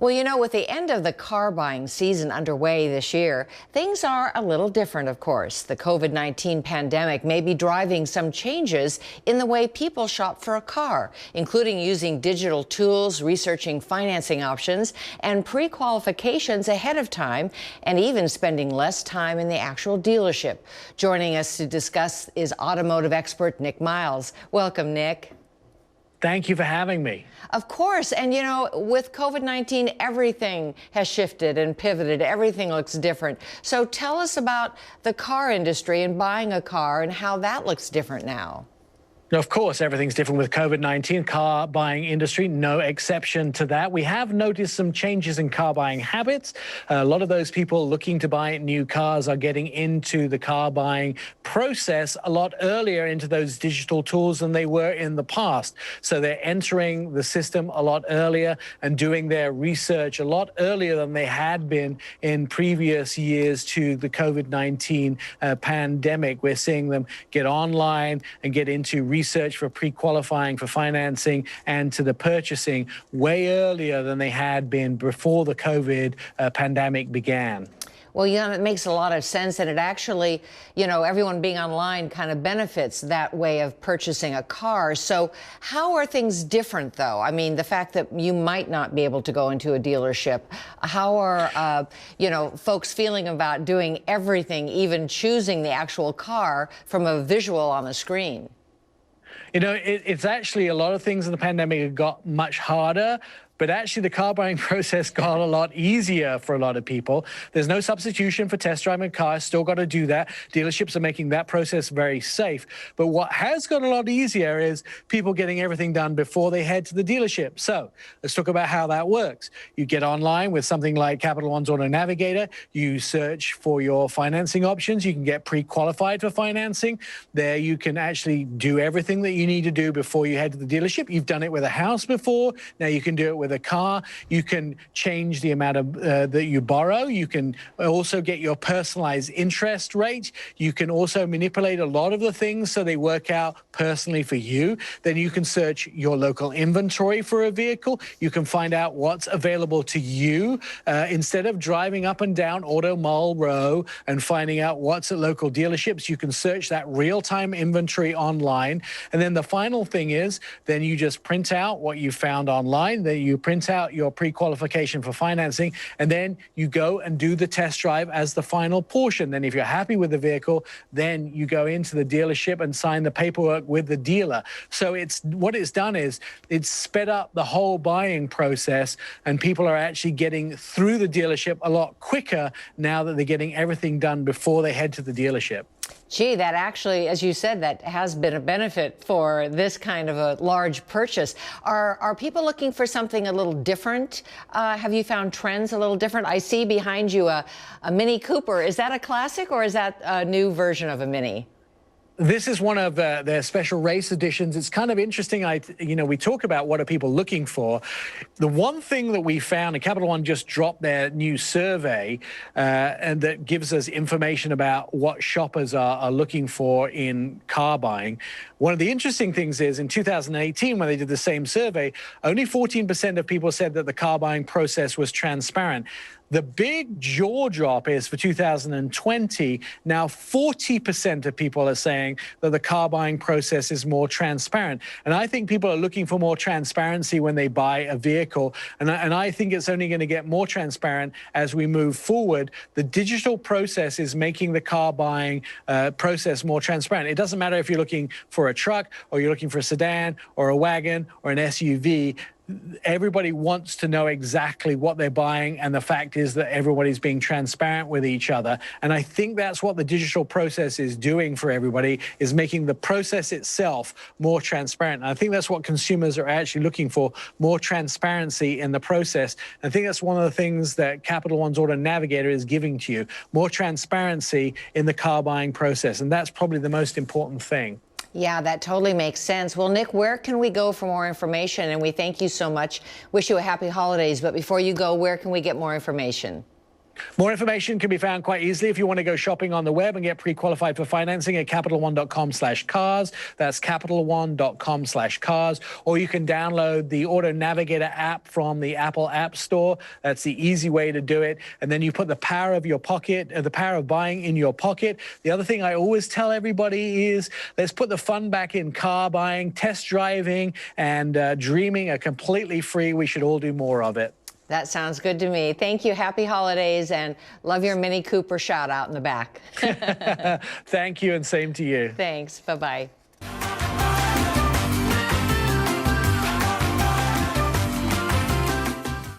Well, you know, with the end of the car buying season underway this year, things are a little different, of course. The COVID-19 pandemic may be driving some changes in the way people shop for a car, including using digital tools, researching financing options, and pre-qualifications ahead of time, and even spending less time in the actual dealership. Joining us to discuss is automotive expert Nick Miles. Welcome, Nick. Thank you for having me. Of course. And, you know, with COVID-19, everything has shifted and pivoted. Everything looks different. So tell us about the car industry and buying a car and how that looks different now. Of course, everything's different with COVID-19. Car buying industry, no exception to that. We have noticed some changes in car buying habits. A lot of those people looking to buy new cars are getting into the car buying process a lot earlier into those digital tools than they were in the past. So they're entering the system a lot earlier and doing their research a lot earlier than they had been in previous years to the COVID-19 pandemic. We're seeing them get online and get into research for pre-qualifying for financing and to the purchasing way earlier than they had been before the COVID pandemic began. Well, yeah, it makes a lot of sense, and it actually, you know, everyone being online kind of benefits that way of purchasing a car. So how are things different, though? I mean, the fact that you might not be able to go into a dealership, how are, you know, folks feeling about doing everything, even choosing the actual car from a visual on the screen? You know, it's actually a lot of things in the pandemic have got much harder. But actually, the car buying process got a lot easier for a lot of people. There's no substitution for test driving a car. Still got to do that. Dealerships are making that process very safe. But what has got a lot easier is people getting everything done before they head to the dealership. So let's talk about how that works. You get online with something like Capital One's Auto Navigator. You search for your financing options. You can get pre-qualified for financing. There you can actually do everything that you need to do before you head to the dealership. You've done it with a house before. Now you can do it with a car. You can change the amount of that you borrow. You can also get your personalized interest rate. You can also manipulate a lot of the things so they work out personally for you. Then you can search your local inventory for a vehicle. You can find out what's available to you instead of driving up and down Auto Mall Row and finding out what's at local dealerships. You can search that real-time inventory online. And then the final thing is then you just print out what you found online. Then you print out your pre-qualification for financing, and then you go and do the test drive as the final portion. Then if you're happy with the vehicle, then you go into the dealership and sign the paperwork with the dealer. So what it's done is it's sped up the whole buying process, and people are actually getting through the dealership a lot quicker now that they're getting everything done before they head to the dealership. Gee, that actually, as you said, that has been a benefit for this kind of a large purchase. Are people looking for something a little different? Have you found trends a little different? I see behind you a Mini Cooper. Is that a classic or is that a new version of a Mini? This is one of their special race editions. It's kind of interesting. You know, we talk about what are people looking for. The one thing that we found, and Capital One just dropped their new survey, and that gives us information about what shoppers are looking for in car buying. One of the interesting things is in 2018, when they did the same survey, only 14% of people said that the car buying process was transparent. The big jaw drop is for 2020. Now 40% of people are saying that the car buying process is more transparent. And I think people are looking for more transparency when they buy a vehicle. And I think it's only going to get more transparent as we move forward. The digital process is making the car buying process more transparent. It doesn't matter if you're looking for a truck or you're looking for a sedan or a wagon or an SUV. Everybody wants to know exactly what they're buying, and the fact is that everybody's being transparent with each other. And I think that's what the digital process is doing for everybody, is making the process itself more transparent. And I think that's what consumers are actually looking for, more transparency in the process. I think that's one of the things that Capital One's Auto Navigator is giving to you, more transparency in the car buying process. And that's probably the most important thing. Yeah, that totally makes sense. Well, Nick, where can we go for more information? And we thank you so much. Wish you a happy holidays. But before you go, where can we get more information? More information can be found quite easily if you want to go shopping on the web and get pre-qualified for financing at CapitalOne.com/cars. That's CapitalOne.com/cars. Or you can download the Auto Navigator app from the Apple App Store. That's the easy way to do it. And then you put the power of your pocket, the power of buying in your pocket. The other thing I always tell everybody is let's put the fun back in car buying. Test driving and dreaming are completely free. We should all do more of it. That sounds good to me. Thank you. Happy holidays, and love your Mini Cooper shout out in the back. Thank you, and same to you. Thanks. Bye-bye.